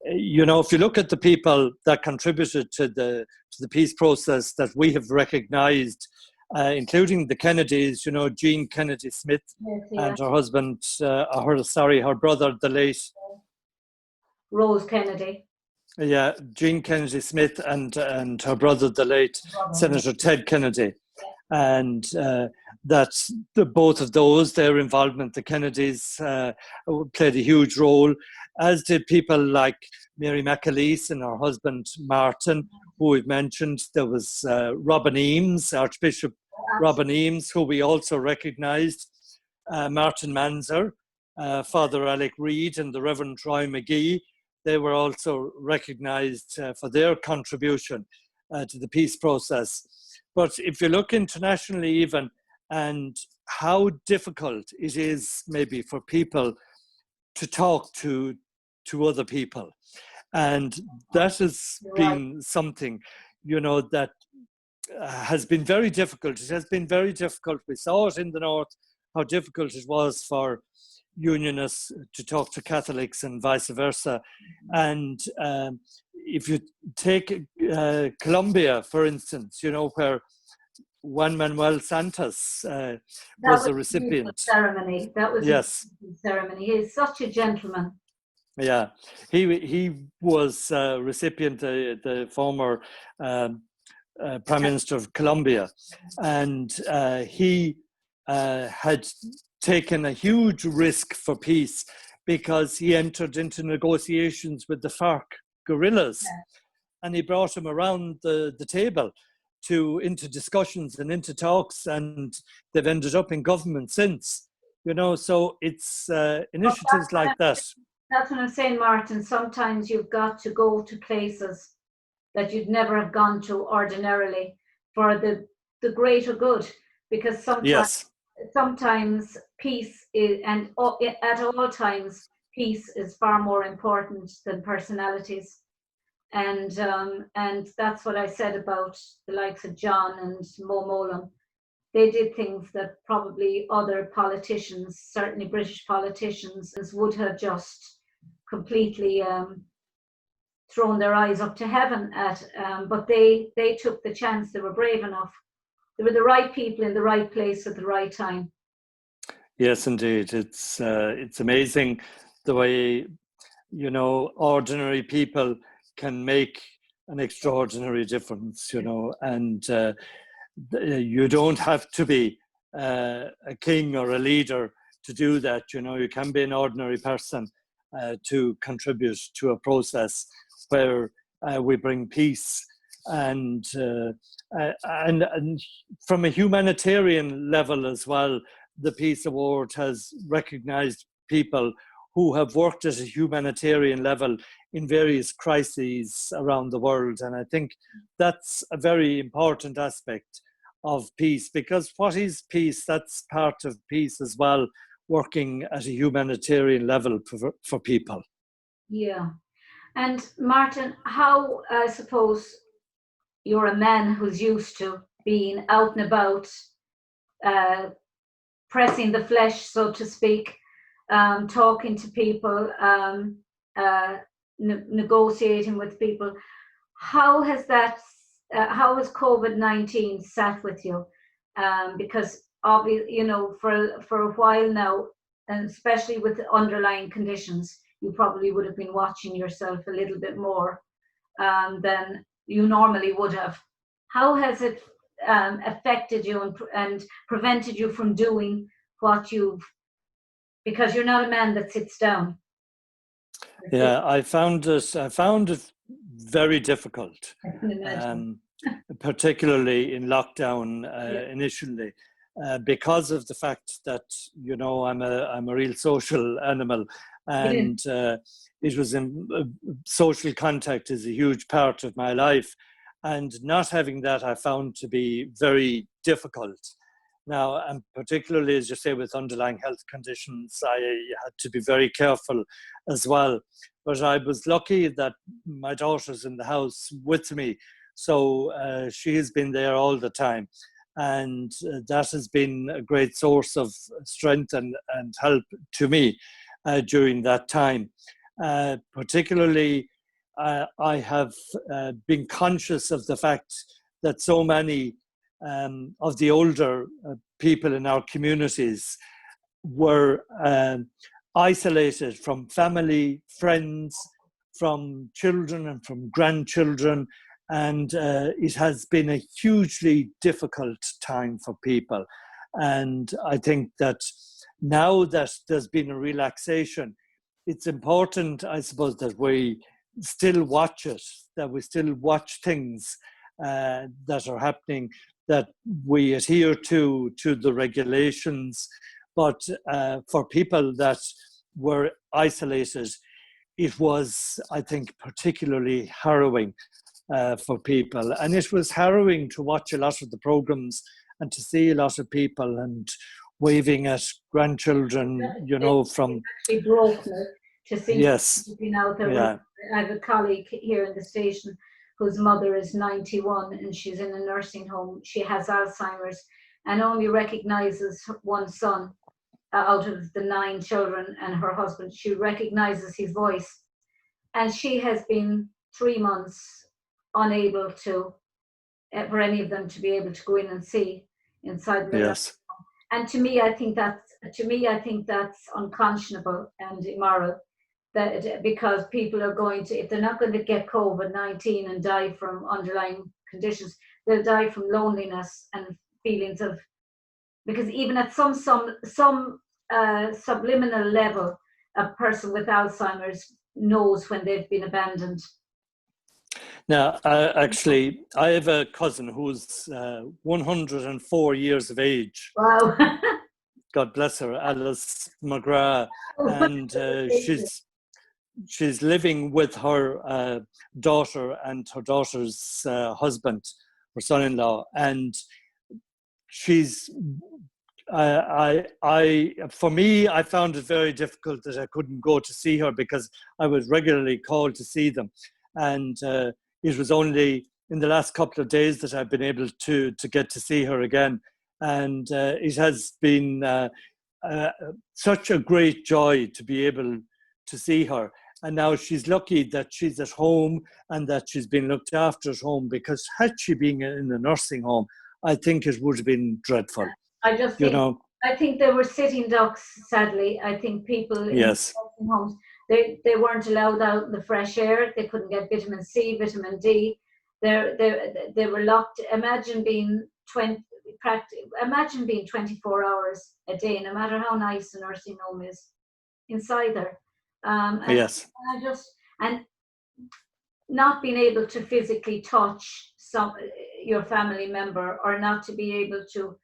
you know, if you look at the people that contributed to the peace process that we have recognized, including the Kennedys, you know, Jean Kennedy Smith and her husband, her brother, the late Rose Kennedy. Yeah, Jean Kennedy Smith and her brother, the late Senator Ted Kennedy. And that's both of those, their involvement, the Kennedys played a huge role, as did people like Mary McAleese and her husband Martin, who we've mentioned. There was Robin Eames, Archbishop Robin Eames, who we also recognised, Martin Manzer, Father Alec Reid and the Reverend Troy McGee. They were also recognised for their contribution to the peace process. But if you look internationally even, and how difficult it is maybe for people to talk to other people. And that has been something, you know, that has been very difficult. It has been very difficult. We saw it in the North, how difficult it was for Unionists to talk to Catholics and vice versa. And if you take Colombia, for instance, you know, where Juan Manuel Santos was a recipient. Ceremony. That was a ceremony. He is such a gentleman. Yeah, he was a recipient, the former Prime Minister of Colombia, and he had taken a huge risk for peace because he entered into negotiations with the FARC guerrillas. and he brought him around the table into discussions and into talks, and they've ended up in government since. So it's initiatives like that. That's what I'm saying, Martin. Sometimes you've got to go to places that you'd never have gone to ordinarily for the greater good, because sometimes peace is, and at all times, peace is far more important than personalities. And that's what I said about the likes of John and Mo Mowlam. They did things that probably other politicians, certainly British politicians, would have just completely thrown their eyes up to heaven at. But they took the chance. They were brave enough. They were the right people in the right place at the right time. Yes, indeed. It's amazing the way, ordinary people can make an extraordinary difference, and you don't have to be a king or a leader to do that. You can be an ordinary person to contribute to a process where we bring peace. And from a humanitarian level as well, the Peace Award has recognized people who have worked at a humanitarian level in various crises around the world. And I think that's a very important aspect of peace, because what is peace? That's part of peace as well, working at a humanitarian level for people. Yeah. And Martin, how, I suppose, you're a man who's used to being out and about, pressing the flesh, so to speak, talking to people, negotiating with people. How has COVID-19 sat with you? Because obviously, for a while now, and especially with the underlying conditions, you probably would have been watching yourself a little bit more than you normally would have. How has it affected you and prevented you from doing what because you're not a man that sits down? Yeah, I found it very difficult, particularly in lockdown initially, because of the fact that I'm a real social animal, and it was social contact is a huge part of my life, and not having that I found to be very difficult. Now, and particularly, as you say, with underlying health conditions, I had to be very careful as well. But I was lucky that my daughter's in the house with me, so she has been there all the time. And that has been a great source of strength and help to me during that time. Particularly, I have been conscious of the fact that so many of the older people in our communities were isolated from family, friends, from children and from grandchildren, and it has been a hugely difficult time for people. And I think that now that there's been a relaxation, it's important, I suppose, that we still watch it, that we still watch things that are happening, that we adhere to the regulations. But for people that were isolated, it was, I think, particularly harrowing for people. And it was harrowing to watch a lot of the programs and to see a lot of people and waving at grandchildren, from... It actually broke me to see. Yes. Being out there. Yeah. I have a colleague here in the station whose mother is 91 and she's in a nursing home. She has Alzheimer's and only recognizes one son out of the 9 children and her husband. She recognizes his voice. And she has been 3 months unable for any of them to be able to go in and see inside the Yes. And to me, I think that's unconscionable and immoral. That because people are going to, if they're not going to get COVID-19 and die from underlying conditions, they'll die from loneliness and feelings of, because even at some subliminal level, a person with Alzheimer's knows when they've been abandoned. Now, actually, I have a cousin who's 104 years of age. Wow. God bless her, Alice McGrath, and she's living with her daughter and her daughter's husband, her son-in-law, and she's. For me, I found it very difficult that I couldn't go to see her because I was regularly called to see them, and it was only in the last couple of days that I've been able to get to see her again, and it has been such a great joy to be able to see her. And now she's lucky that she's at home and that she's been looked after at home, because had she been in a nursing home, I think it would have been dreadful. I just think, I think they were sitting ducks, sadly. I think people in nursing homes, they weren't allowed out in the fresh air. They couldn't get vitamin C, vitamin D. They were locked. Imagine being 24 hours a day, no matter how nice a nursing home is, inside there. And not being able to physically touch your family member, or not to be able to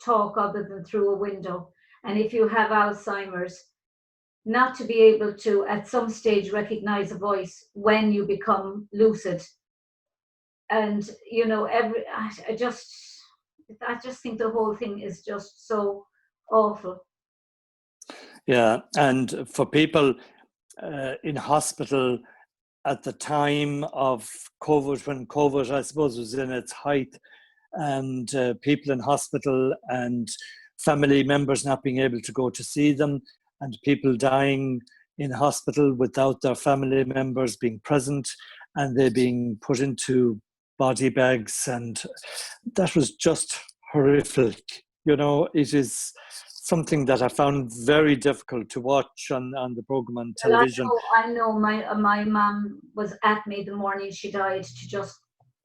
talk other than through a window. And if you have Alzheimer's, not to be able to at some stage recognize a voice when you become lucid. And I just think the whole thing is just so awful. Yeah, and for people in hospital at the time of COVID, when COVID, I suppose, was in its height, and people in hospital and family members not being able to go to see them, and people dying in hospital without their family members being present, and they being put into body bags, and that was just horrific. It is something that I found very difficult to watch on the program on television. Well, I know my mum was at me the morning she died.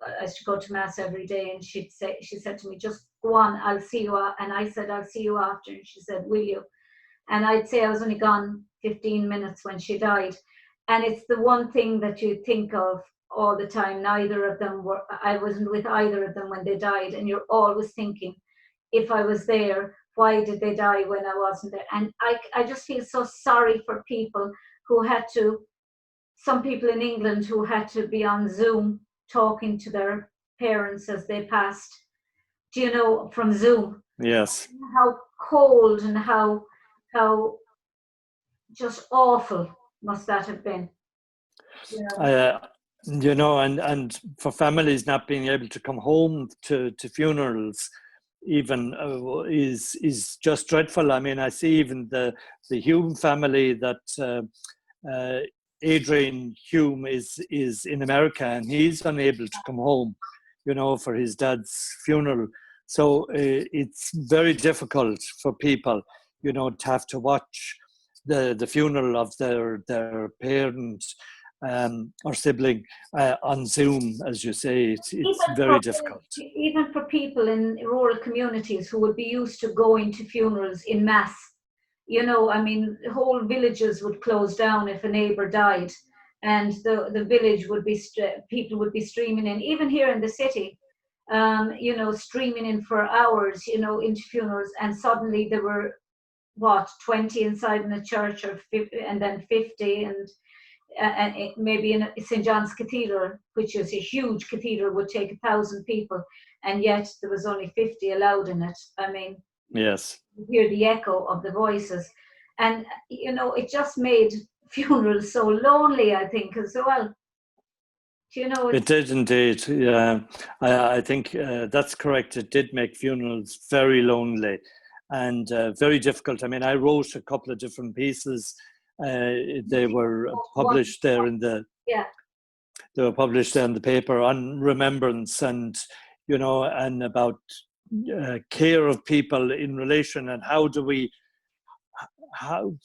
I used to go to mass every day, and she said to me, "Just go on, I'll see you." And I said, "I'll see you after." And she said, "Will you?" And I'd say I was only gone 15 minutes when she died. And it's the one thing that you think of all the time. I wasn't with either of them when they died. And you're always thinking, if I was there, why did they die when I wasn't there? And I just feel so sorry for people some people in England who had to be on Zoom talking to their parents as they passed, from Zoom. Yes. How cold and how just awful must that have been. And for families not being able to come home to funerals even is just dreadful. I mean, I see even the Hume family that Adrian Hume is in America, and he's unable to come home, for his dad's funeral. So it's very difficult for people, to have to watch the funeral of their parent or sibling on Zoom, as you say. It's very difficult. Even for people in rural communities who would be used to going to funerals in mass, whole villages would close down if a neighbour died, and the village would be, people would be streaming in, even here in the city, streaming in for hours, into funerals, and suddenly there were 20 inside in a church, or 50, and then 50, and maybe in St. John's Cathedral, which is a huge cathedral, would take 1,000 people, and yet there was only 50 allowed in it. I mean, yes, you hear the echo of the voices, and it just made funerals so lonely, I think, as well. It did indeed. Yeah, I think that's correct. It did make funerals very lonely and very difficult. I mean, I wrote a couple of different pieces. They were published there in the They were published there in the paper on remembrance, and and about care of people in relation, and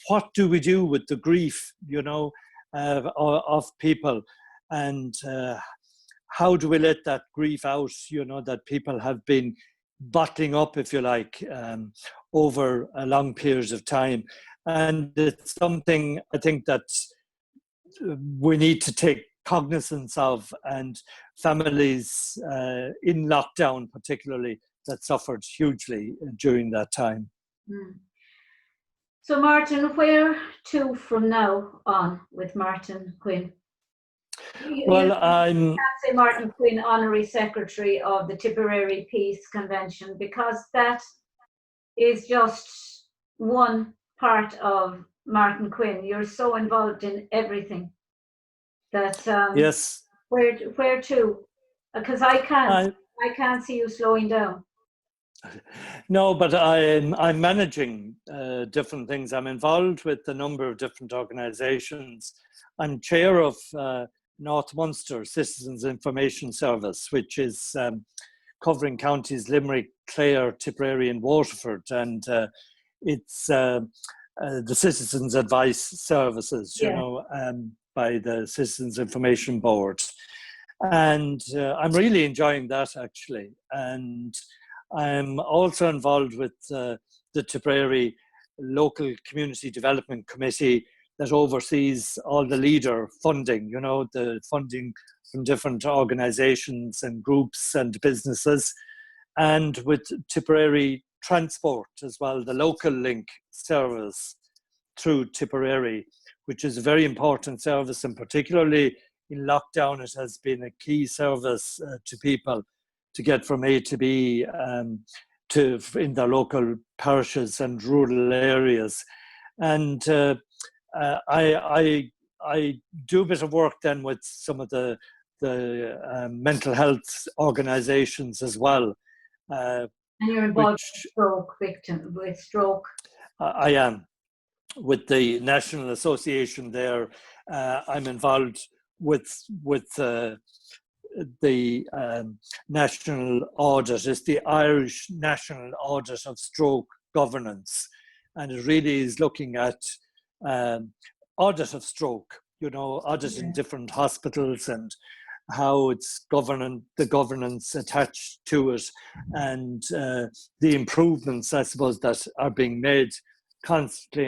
what do we do with the grief, of people, and how do we let that grief out, that people have been bottling up, if you like, over a long periods of time. And it's something I think that we need to take cognizance of, and families in lockdown particularly that suffered hugely during that time. Mm. So Martin, where to from now on with Martin Quinn? Well, I can't say Martin Quinn, Honorary Secretary of the Tipperary Peace Convention, because that is just one part of Martin Quinn. You're so involved in everything that yes. Where to? Because I can't see you slowing down. No, but I'm managing different things. I'm involved with a number of different organisations. I'm chair of North Munster Citizens Information Service, which is covering counties Limerick, Clare, Tipperary and Waterford. And it's the Citizens Advice Services, you know, by the Citizens Information Board. And I'm really enjoying that, actually. And I'm also involved with the Tipperary Local Community Development Committee that oversees all the leader funding, you know, the funding from different organisations and groups and businesses, and with Tipperary Transport as well, the local link service through Tipperary, which is a very important service, and particularly in lockdown, it has been a key service to people to get from A to B in their local parishes and rural areas. And I do a bit of work then with some of the mental health organisations as well. And you're involved with stroke. I am with the National Association there. I'm involved with the national audit. It's the Irish National Audit of Stroke Governance, and it really is looking at audit of stroke, you know, auditing different hospitals and how it's the governance attached to it, and the improvements, I suppose, that are being made constantly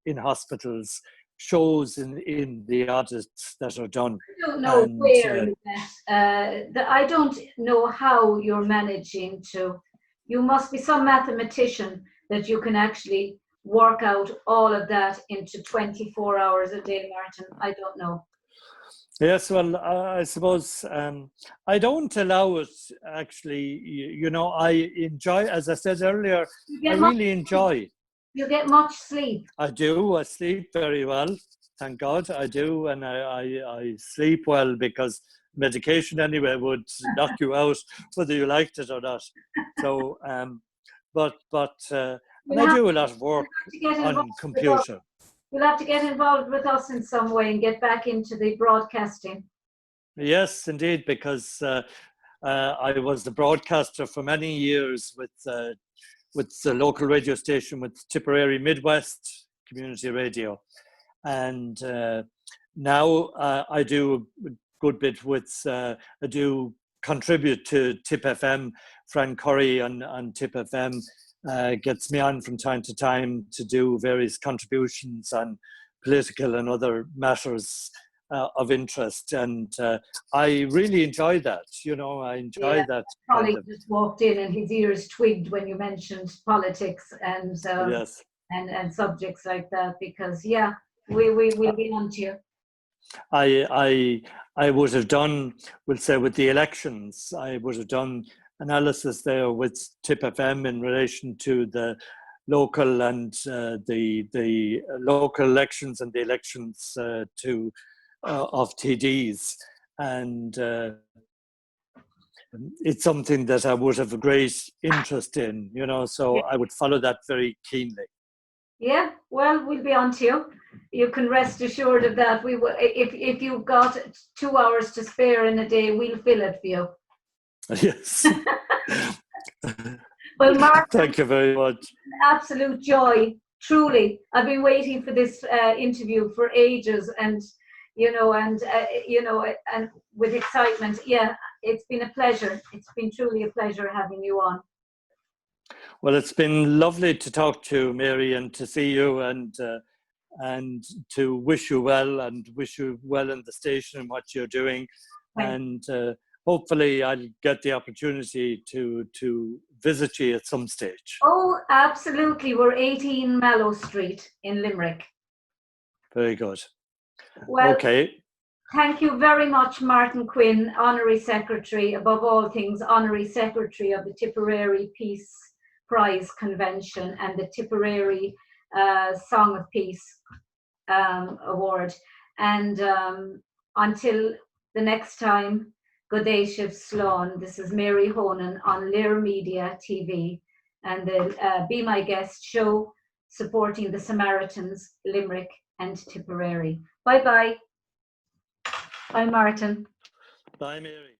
in hospitals shows in the audits that are done. I don't know where you met. I don't know how you're managing to. You must be some mathematician that you can actually work out all of that into 24 hours a day, Martin. I don't know. Yes, well, I suppose I don't allow it, actually. You know, I enjoy, as I said earlier, I really enjoy. You get much sleep? I do. I sleep very well, thank God. I do, and I sleep well because medication anyway would knock you out whether you liked it or not. So, but and I do a lot of work on computer. You'll have to get involved with us in some way and get back into the broadcasting. Yes, indeed, because I was the broadcaster for many years with the local radio station, with Tipperary Midwest Community Radio. And now I do a good bit with, I do contribute to Tip FM. Fran Curry on Tip FM gets me on from time to time to do various contributions on political and other matters of interest. And I really enjoy that, you know, I enjoy that. Colleague just walked in and his ears twigged when you mentioned politics and and subjects like that, because we will be on to you. I would have done, we'll say, with the elections, I would have done analysis there with Tip FM in relation to the local and the local elections and the elections of TDs, and it's something that I would have a great interest in, you know, so I would follow that very keenly. Yeah, well, we'll be on to you. You can rest assured of that. We will, if you've got 2 hours to spare in a day, we'll fill it for you. Yes. Well, Mark, thank you very much. Absolute joy, truly. I've been waiting for this interview for ages, and and with excitement. Yeah, it's been a pleasure. It's been truly a pleasure having you on. Well, it's been lovely to talk to you, Mary, and to see you, and and to wish you well and wish you well in the station and what you're doing. Thank And hopefully I'll get the opportunity to visit you at some stage. Oh, absolutely. We're 18 Mallow Street in Limerick. Very good. Well, Okay. thank you very much, Martin Quinn, Honorary Secretary, above all things, Honorary Secretary of the Tipperary Peace Prize Convention and the Tipperary Song of Peace Award. And until the next time, Godéishiv Slán. This is Mary Honan on Lir Media TV and the Be My Guest show supporting the Samaritans, Limerick and Tipperary. Bye-bye. Bye, Martin. Bye, Mary.